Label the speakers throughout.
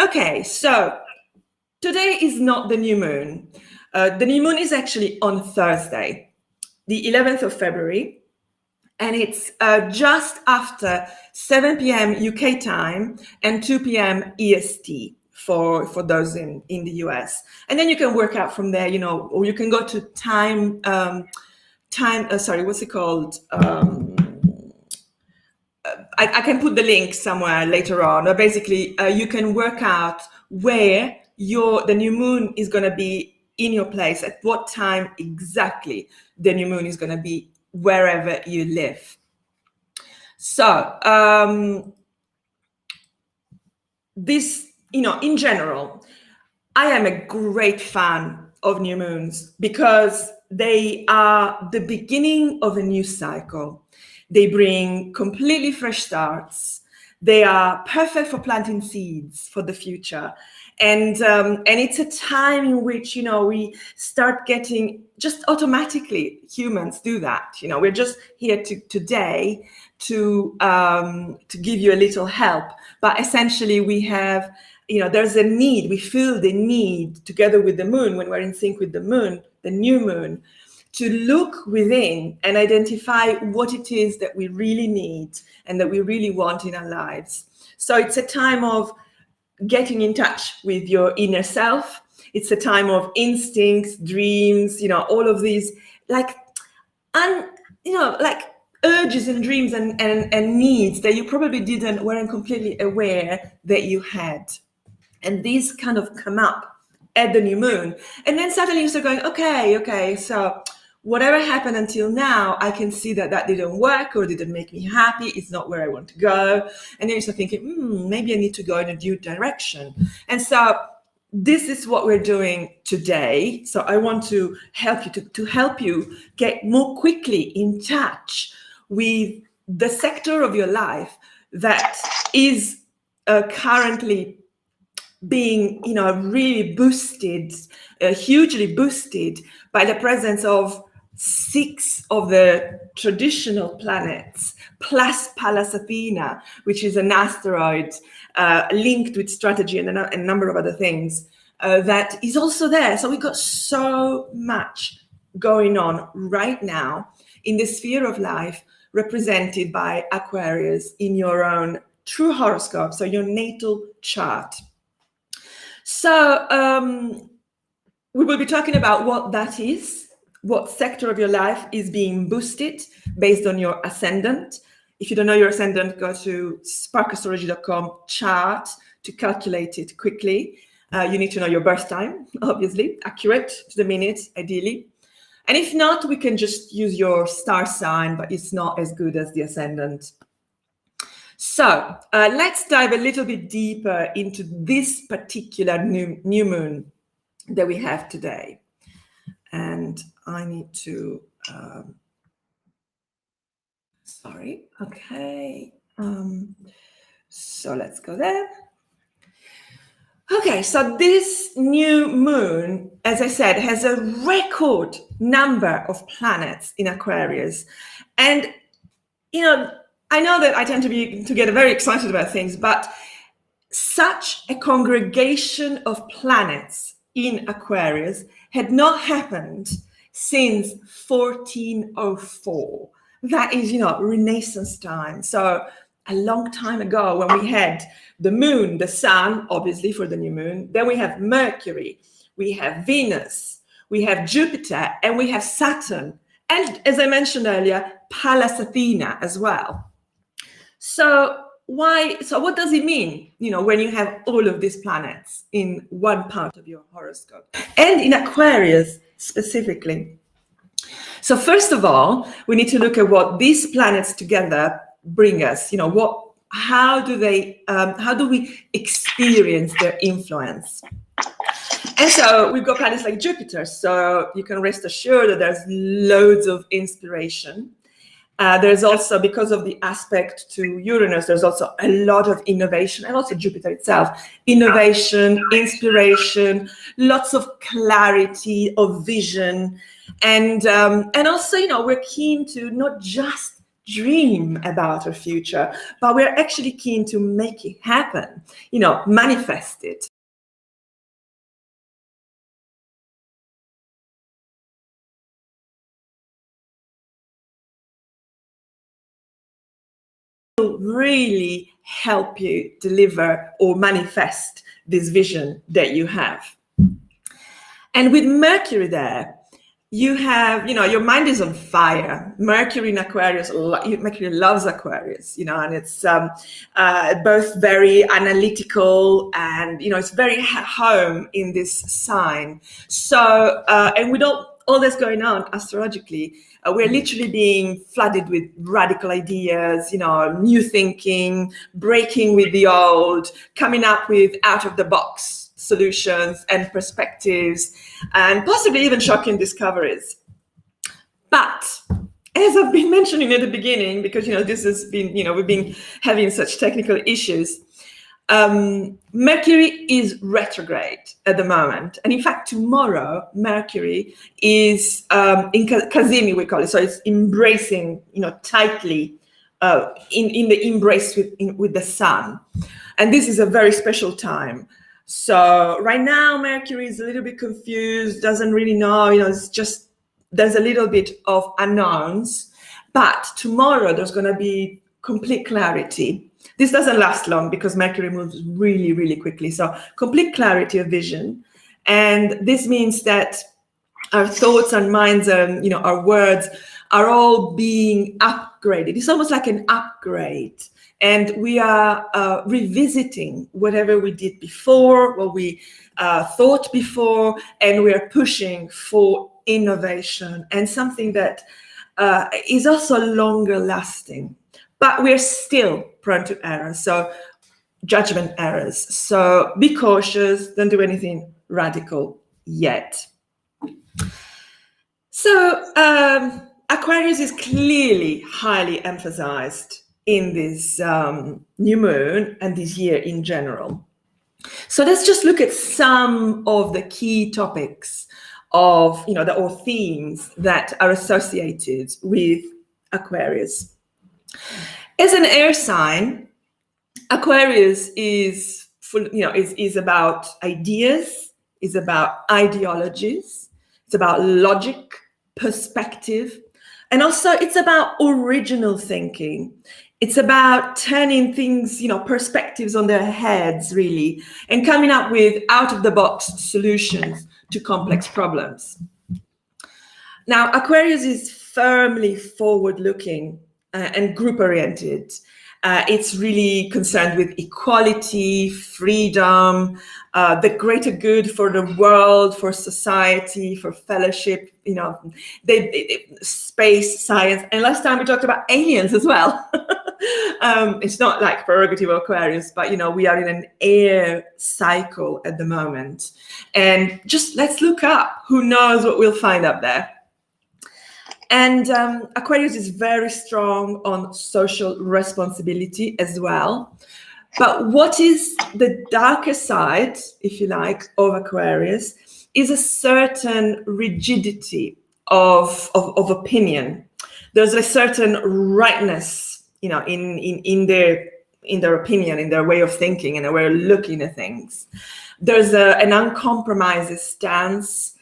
Speaker 1: Okay, so today is not the new moon. The new moon is actually on Thursday, the 11th of February, and it's just after 7 p.m. UK time and 2 p.m. EST for those in the US. And then you can work out from there, or you can go to what's it called? I can put the link somewhere later on. But basically, you can work out where the new moon is going to be in your place, at what time exactly the new moon is going to be wherever you live. So this, in general, I am a great fan of new moons because they are the beginning of a new cycle. They bring completely fresh starts. They are perfect for planting seeds for the future. And it's a time in which, we start getting, just automatically, humans do that. We're just here today to give you a little help. But essentially we have, there's a need, we feel the need together with the moon, when we're in sync with the moon, the new moon, to look within and identify what it is that we really need and that we really want in our lives. So it's a time of getting in touch with your inner self. It's a time of instincts, dreams, all of these like urges and dreams and needs that you probably weren't completely aware that you had. And these kind of come up at the new moon. And then suddenly you start going, okay, so whatever happened until now, I can see that didn't work or didn't make me happy. It's not where I want to go. And then you start thinking, maybe I need to go in a new direction. And so this is what we're doing today. So I want to help you to help you get more quickly in touch with the sector of your life that is currently being, really boosted, hugely boosted by the presence of 6 of the traditional planets, plus Pallas Athena, which is an asteroid linked with strategy and a number of other things that is also there. So we've got so much going on right now in the sphere of life represented by Aquarius in your own true horoscope, so your natal chart. So we will be talking about what that is, what sector of your life is being boosted based on your ascendant. If you don't know your ascendant, go to sparkastrology.com chart to calculate it quickly. You need to know your birth time, obviously, accurate to the minute, ideally. And if not, we can just use your star sign, but it's not as good as the ascendant. So let's dive a little bit deeper into this particular new moon that we have today. And I need to, okay. So let's go there. Okay, so this new moon, as I said, has a record number of planets in Aquarius. And, I know that I tend to get very excited about things, but such a congregation of planets in Aquarius had not happened since 1404. That is, Renaissance time. So a long time ago, when we had the moon, the sun, obviously for the new moon, then we have Mercury, we have Venus, we have Jupiter, and we have Saturn. And as I mentioned earlier, Pallas Athena as well. So what does it mean, when you have all of these planets in one part of your horoscope and in Aquarius specifically? So first of all, we need to look at what these planets together bring us. How do we experience their influence? And so we've got planets like Jupiter. So you can rest assured that there's loads of inspiration. There's also, because of the aspect to Uranus, there's also a lot of innovation, and also Jupiter itself, innovation, inspiration, lots of clarity of vision. And also, we're keen to not just dream about our future, but we're actually keen to make it happen, manifest it. Really help you deliver or manifest this vision that you have. And with Mercury there, you have, your mind is on fire. Mercury in Aquarius, Mercury loves Aquarius, and it's both very analytical and, it's very home in this sign. So, and with all that's going on astrologically, we're literally being flooded with radical ideas, new thinking, breaking with the old, coming up with out of the box solutions and perspectives, and possibly even shocking discoveries. But as I've been mentioning at the beginning, because this has been, we've been having such technical issues, Mercury is retrograde at the moment, and in fact tomorrow Mercury is in Kazimi, we call it, so it's embracing, tightly in the embrace with the sun, and this is a very special time. So right now, Mercury is a little bit confused, doesn't really know, it's just, there's a little bit of unknowns, but tomorrow there's going to be complete clarity. This doesn't last long because Mercury moves really, really quickly. So complete clarity of vision. And this means that our thoughts and minds and, our words are all being upgraded. It's almost like an upgrade. And we are revisiting whatever we did before, what we thought before, and we are pushing for innovation and something that is also longer lasting. But we're still prone to errors, so judgment errors. So be cautious, don't do anything radical yet. So Aquarius is clearly highly emphasized in this new moon and this year in general. So let's just look at some of the key topics of, or themes that are associated with Aquarius. As an air sign, Aquarius is full, is about ideas, is about ideologies, it's about logic, perspective, and also it's about original thinking. It's about turning things, perspectives on their heads, really, and coming up with out-of-the-box solutions to complex problems. Now, Aquarius is firmly forward-looking and group-oriented. It's really concerned with equality, freedom, the greater good for the world, for society, for fellowship, space, science. And last time we talked about aliens as well. It's not like prerogative of Aquarius, but, we are in an air cycle at the moment. And just let's look up. Who knows what we'll find up there. And Aquarius is very strong on social responsibility as well. But what is the darker side, if you like, of Aquarius is a certain rigidity of opinion. There's a certain rightness, in their opinion, in their way of thinking, and their way of looking at things. There's an uncompromised stance.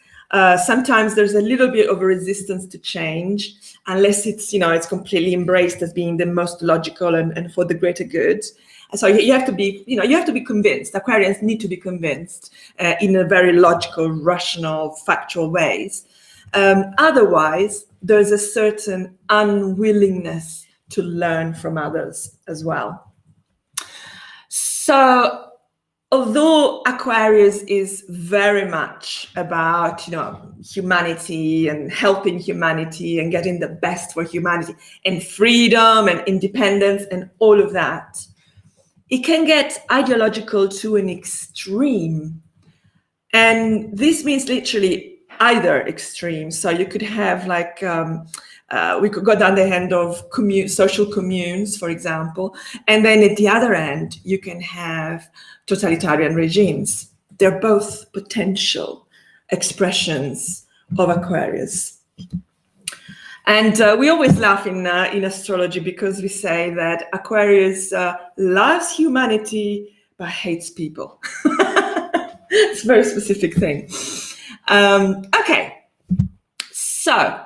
Speaker 1: Sometimes there's a little bit of a resistance to change, unless it's, it's completely embraced as being the most logical and for the greater good. And so you have to be, you have to be convinced. Aquarians need to be convinced in a very logical, rational, factual ways. Otherwise, there's a certain unwillingness to learn from others as well. So, although Aquarius is very much about, humanity and helping humanity and getting the best for humanity and freedom and independence and all of that, it can get ideological to an extreme. And this means literally either extreme. So you could have we could go down the end of social communes, for example, and then at the other end, you can have totalitarian regimes. They're both potential expressions of Aquarius. And we always laugh in astrology because we say that Aquarius loves humanity but hates people. It's a very specific thing. Okay, so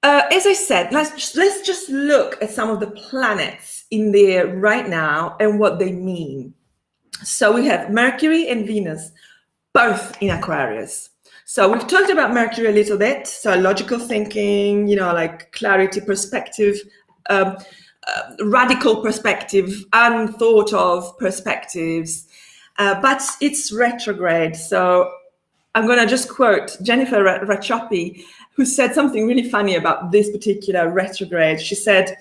Speaker 1: as I said, let's just look at some of the planets in there right now and what they mean. So we have Mercury and Venus, both in Aquarius. So we've talked about Mercury a little bit. So logical thinking, like clarity, perspective, radical perspective, unthought of perspectives. But it's retrograde. So I'm going to just quote Jennifer Rachopi, who said something really funny about this particular retrograde. She said,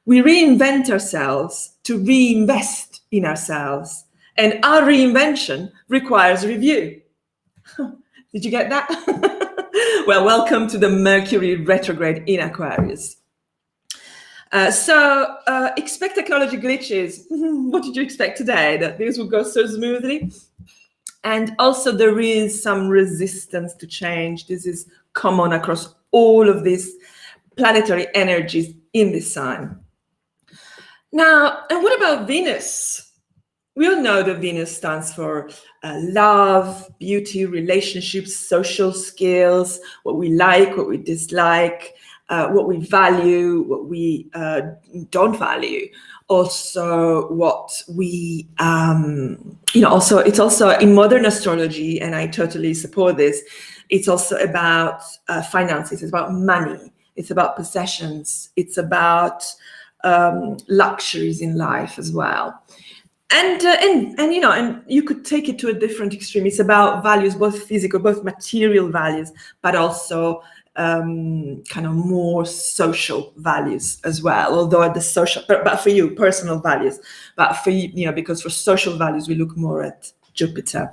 Speaker 1: "We reinvent ourselves to reinvest in ourselves. And our reinvention requires review." Did you get that? Well, welcome to the Mercury retrograde in Aquarius. So expect technology glitches. What did you expect today? That things will go so smoothly? And also there is some resistance to change. This is common across all of these planetary energies in this sign. Now, and what about Venus? We all know that Venus stands for love, beauty, relationships, social skills, what we like, what we dislike, what we value, what we don't value. Also, what we, also it's also in modern astrology, and I totally support this. It's also about finances. It's about money. It's about possessions. It's about luxuries in life as well. And you could take it to a different extreme. It's about values, both physical, both material values, but also kind of more social values as well. Although at the social, but for you, personal values. But for you, because for social values, we look more at Jupiter.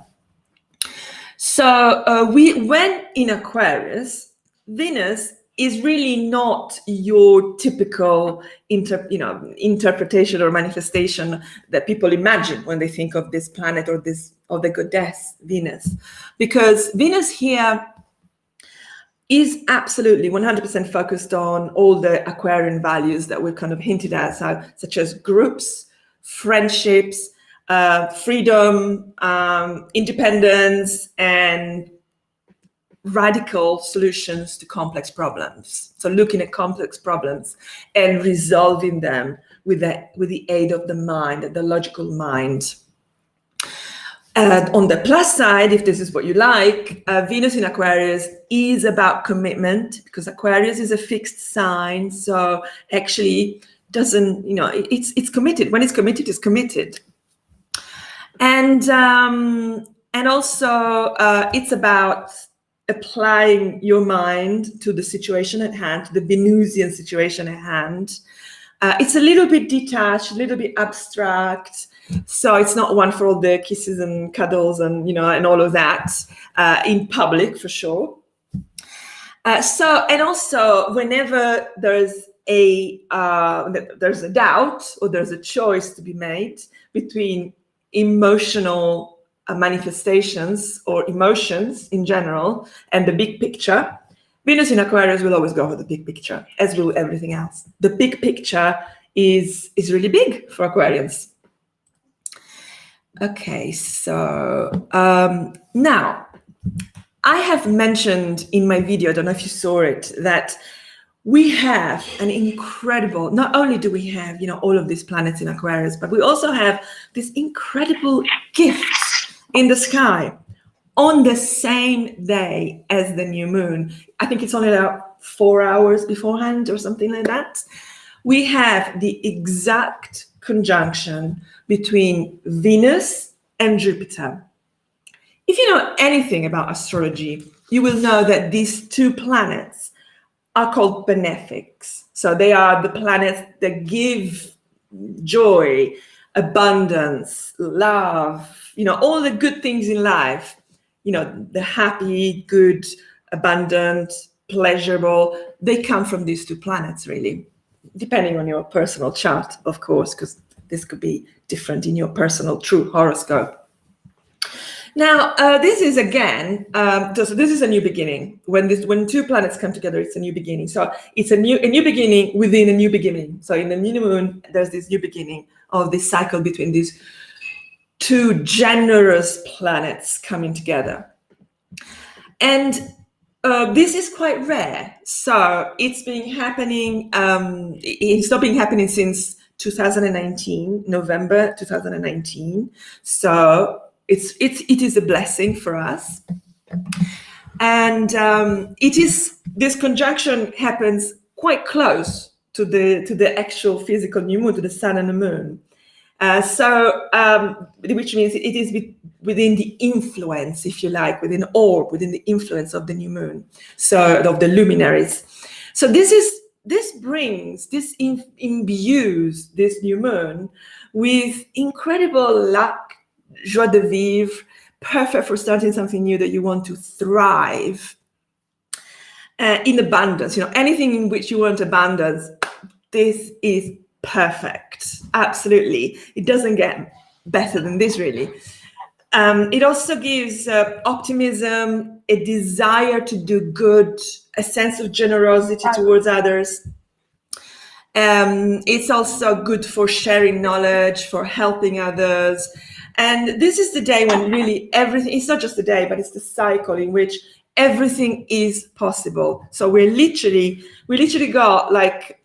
Speaker 1: So when in Aquarius, Venus is really not your typical interpretation or manifestation that people imagine when they think of this planet or the goddess Venus, because Venus here is absolutely 100% focused on all the Aquarian values that we've kind of hinted at, such as groups, friendships, freedom, independence, and radical solutions to complex problems. So looking at complex problems and resolving them with the aid of the mind, the logical mind. On the plus side, if this is what you like, Venus in Aquarius is about commitment, because Aquarius is a fixed sign. So actually doesn't, it's committed. When it's committed, it's committed. And also it's about applying your mind to the situation at hand, to the Venusian situation at hand. It's a little bit detached, a little bit abstract. So it's not one for all the kisses and cuddles and, and all of that in public, for sure. And also whenever there's a doubt or there's a choice to be made between emotional manifestations or emotions in general and the big picture, Venus in Aquarius will always go for the big picture, as will everything else. The big picture is really big for Aquarians. Okay, so now I have mentioned in my video, I don't know if you saw it, that we have an incredible, not only do we have, all of these planets in Aquarius, but we also have this incredible gifts in the sky on the same day as the new moon. I think it's only about 4 hours beforehand or something like that. We have the exact conjunction between Venus and Jupiter. If you know anything about astrology, you will know that these two planets are called benefics. So they are the planets that give joy, abundance, love, all the good things in life, the happy, good, abundant, pleasurable, they come from these two planets, really, depending on your personal chart, of course, because this could be different in your personal true horoscope. Now, this is again, so this is a new beginning. When two planets come together, it's a new beginning. So it's a new beginning within a new beginning. So in the new moon, there's this new beginning of this cycle between these two generous planets coming together. And this is quite rare. So it's been happening, it's not been happening since 2019, November 2019. So it is a blessing for us. And this conjunction happens quite close to the actual physical new moon, to the sun and the moon. Which means it is within the influence, if you like, within the influence of the new moon, so of the luminaries. So this imbues this new moon with incredible luck, joie de vivre, perfect for starting something new that you want to thrive, in abundance. Anything in which you want abundance, this is perfect. Absolutely. It doesn't get better than this, really. It also gives optimism, a desire to do good, a sense of generosity towards others. It's also good for sharing knowledge, for helping others. And this is the day when really everything, it's not just the day, but it's the cycle in which everything is possible. So we literally got like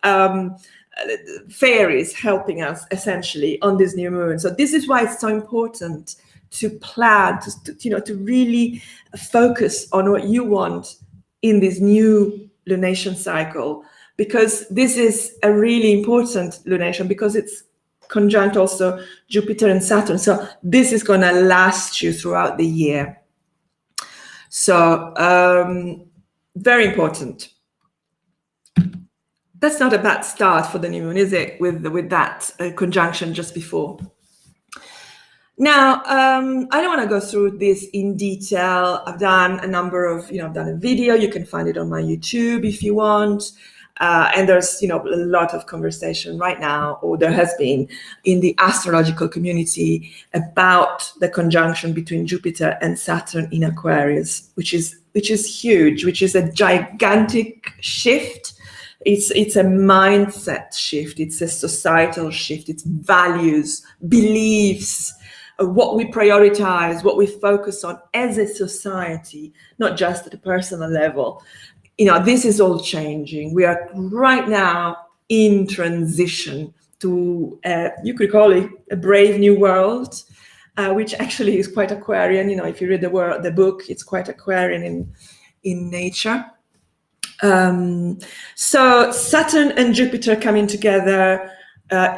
Speaker 1: fairies helping us essentially on this new moon. So this is why it's so important to plan, to really focus on what you want in this new lunation cycle, because this is a really important lunation because it's conjunct also Jupiter and Saturn. So this is going to last you throughout the year. So very important. That's not a bad start for the new moon, is it? With that conjunction just before. Now, I don't want to go through this in detail. I've done a number of, I've done a video. You can find it on my YouTube if you want. And there's, a lot of conversation right now, or there has been in the astrological community about the conjunction between Jupiter and Saturn in Aquarius, which is huge, which is a gigantic shift. It's a mindset shift. It's a societal shift. It's values, beliefs, what we prioritize, what we focus on as a society, not just at a personal level. This is all changing. We are right now in transition to, you could call it a brave new world, which actually is quite Aquarian. If you read the book, it's quite Aquarian in nature. So Saturn and Jupiter coming together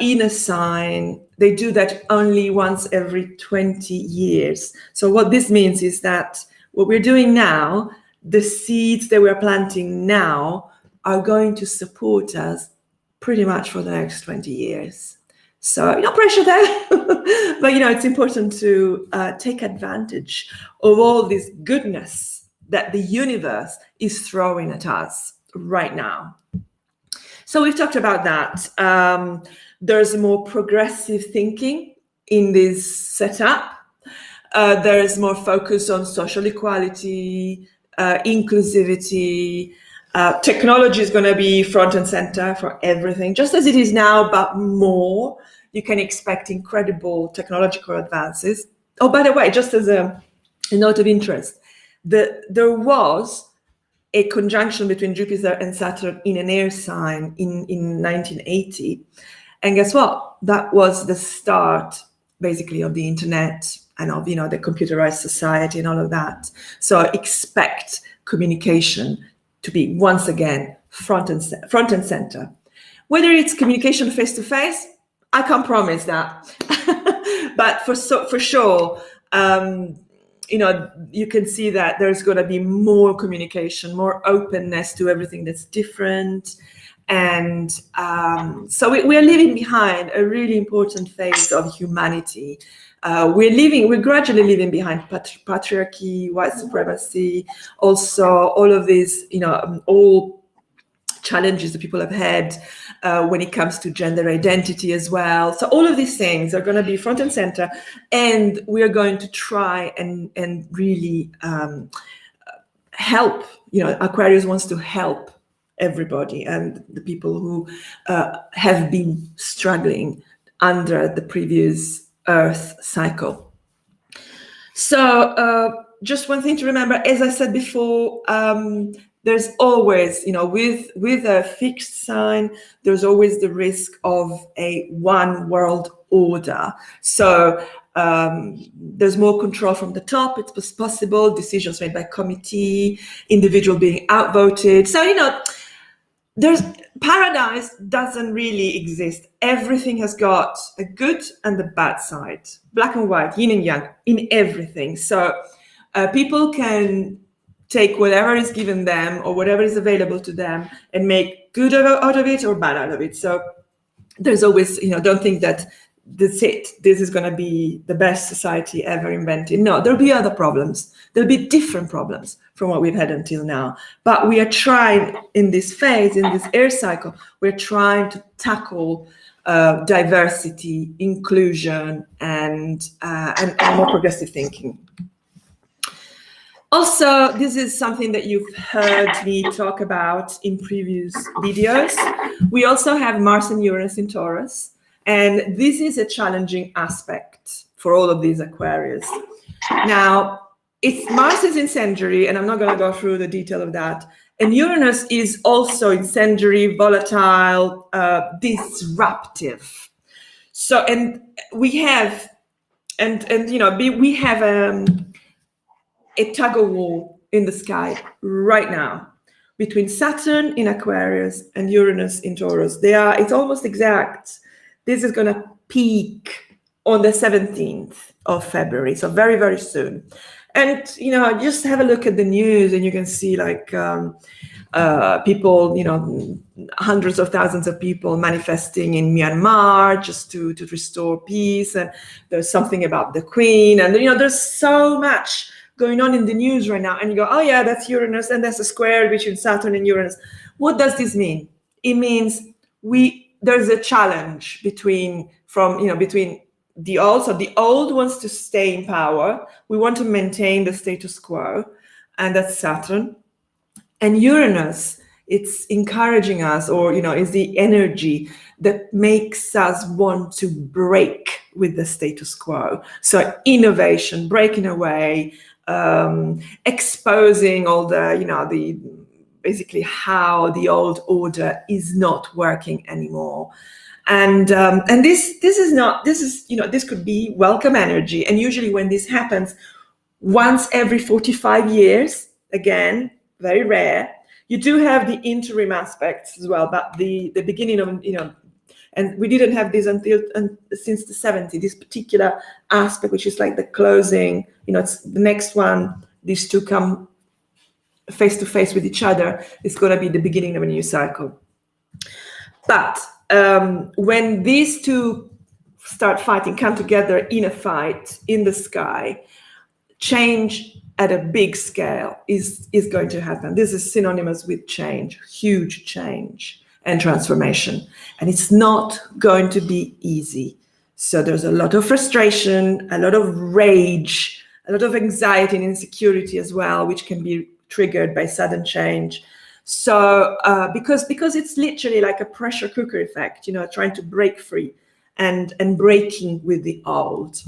Speaker 1: in a sign, they do that only once every 20 years. So what this means is that what we're doing now, the seeds that we're planting now are going to support us pretty much for the next 20 years. So no pressure there, but it's important to take advantage of all this goodness that the universe is throwing at us right now. So we've talked about that. There's more progressive thinking in this setup. There's more focus on social equality, inclusivity. Technology is going to be front and center for everything, just as it is now, but more. You can expect incredible technological advances. Oh, by the way, just as a note of interest, there was a conjunction between Jupiter and Saturn in an air sign in 1980. And guess what? That was the start, basically, of the internet and of, the computerized society and all of that. So expect communication to be, once again, front and center. Whether it's communication face-to-face, I can't promise that. But for sure, you can see that there's going to be more communication, more openness to everything that's different. And so we are leaving behind a really important phase of humanity. We're gradually leaving behind patriarchy, white supremacy, also all of these, all challenges that people have had when it comes to gender identity as well. So all of these things are going to be front and center, and we are going to try and really help. Aquarius wants to help everybody and the people who have been struggling under the previous Earth cycle. So just one thing to remember, as I said before, there's always, with a fixed sign, there's always the risk of a one world order. So there's more control from the top. It's possible, decisions made by committee, individual being outvoted. So, there's paradise doesn't really exist. Everything has got a good and a bad side, black and white, yin and yang, in everything. So people can take whatever is given them or whatever is available to them and make good out of it or bad out of it. So there's always, don't think that this is going to be the best society ever invented. No, there'll be other problems. There'll be different problems from what we've had until now. But we are trying in this phase, in this air cycle, we're trying to tackle diversity, inclusion, and more progressive thinking. Also, this is something that you've heard me talk about in previous videos. We also have Mars and Uranus in Taurus. And this is a challenging aspect for all of these Aquarius. Now, Mars is incendiary, and I'm not going to go through the detail of that. And Uranus is also incendiary, volatile, disruptive. So, and we have, we have a tug of war in the sky right now between Saturn in Aquarius and Uranus in Taurus. It's almost exact. This is going to peak on the 17th of February, so very, very soon. And, just have a look at the news and you can see people, hundreds of thousands of people manifesting in Myanmar just to restore peace. And there's something about the Queen. And, there's so much going on in the news right now. And you go, oh, yeah, that's Uranus. And that's a square between Saturn and Uranus. What does this mean? It means there's a challenge between the old. So the old wants to stay in power. We want to maintain the status quo, and that's Saturn. And Uranus, it's encouraging us, or is the energy that makes us want to break with the status quo. So innovation, breaking away, exposing all the basically how the old order is not working anymore. And this could be welcome energy. And usually when this happens once every 45 years, again, very rare, you do have the interim aspects as well, but the beginning of, and we didn't have this since the 70s, this particular aspect, which is like the closing, it's the next one, these two come face to face with each other, it's going to be the beginning of a new cycle. But when these two start fighting, come together in a fight in the sky, change at a big scale is going to happen. This is synonymous with change, huge change and transformation. And it's not going to be easy. So there's a lot of frustration, a lot of rage, a lot of anxiety and insecurity as well, which can be triggered by sudden change. So because it's literally like a pressure cooker effect, trying to break free and breaking with the old.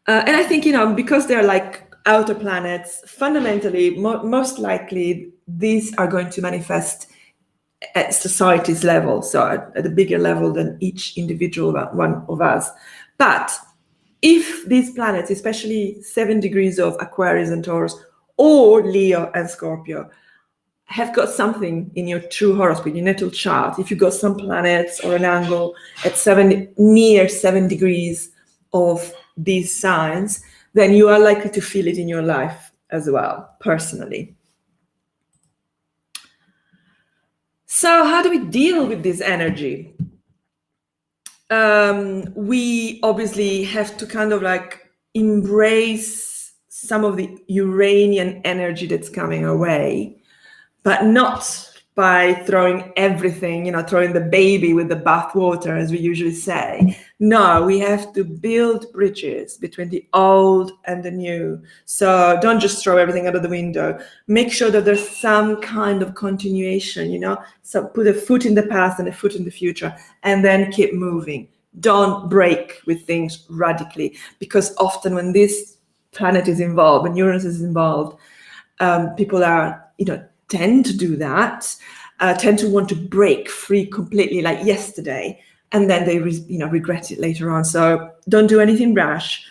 Speaker 1: And I think, because they're like outer planets, fundamentally, most likely, these are going to manifest at society's level, so at a bigger level than each individual one of us. But if these planets, especially 7 degrees of Aquarius and Taurus, or Leo and Scorpio, have got something in your true horoscope, your natal chart, if you've got some planets or an angle at near 7 degrees of these signs, then you are likely to feel it in your life as well, personally. So how do we deal with this energy? We obviously have to kind of like embrace some of the Uranian energy that's coming our way, but not by throwing everything, throwing the baby with the bathwater, as we usually say. No, we have to build bridges between the old and the new. So don't just throw everything out of the window. Make sure that there's some kind of continuation, So put a foot in the past and a foot in the future, and then keep moving. Don't break with things radically, because often when this planet is involved, when Uranus is involved, people are, tend to do that, tend to want to break free completely, like yesterday, and then they regret it later on. So don't do anything rash.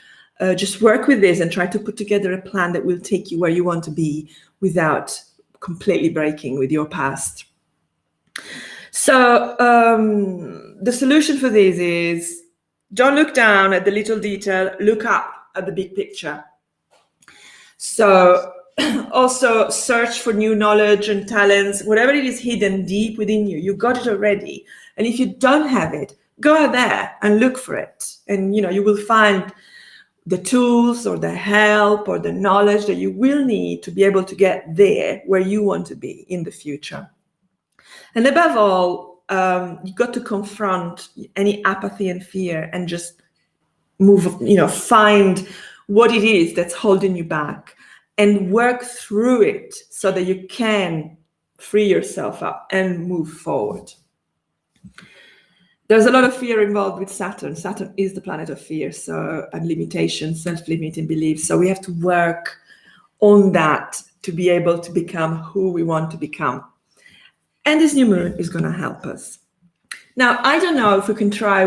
Speaker 1: Just work with this and try to put together a plan that will take you where you want to be without completely breaking with your past. So the solution for this is, don't look down at the little detail, look up at the big picture. So also search for new knowledge and talents, whatever it is hidden deep within you. You got it already. And if you don't have it, go out there and look for it. And, you will find the tools or the help or the knowledge that you will need to be able to get there where you want to be in the future. And above all, you've got to confront any apathy and fear and just move, find what it is that's holding you back and work through it so that you can free yourself up and move forward. There's a lot of fear involved with Saturn. Saturn is the planet of fear, and limitation, self-limiting beliefs. So we have to work on that to be able to become who we want to become. And this new moon is going to help us. Now, I don't know if we can try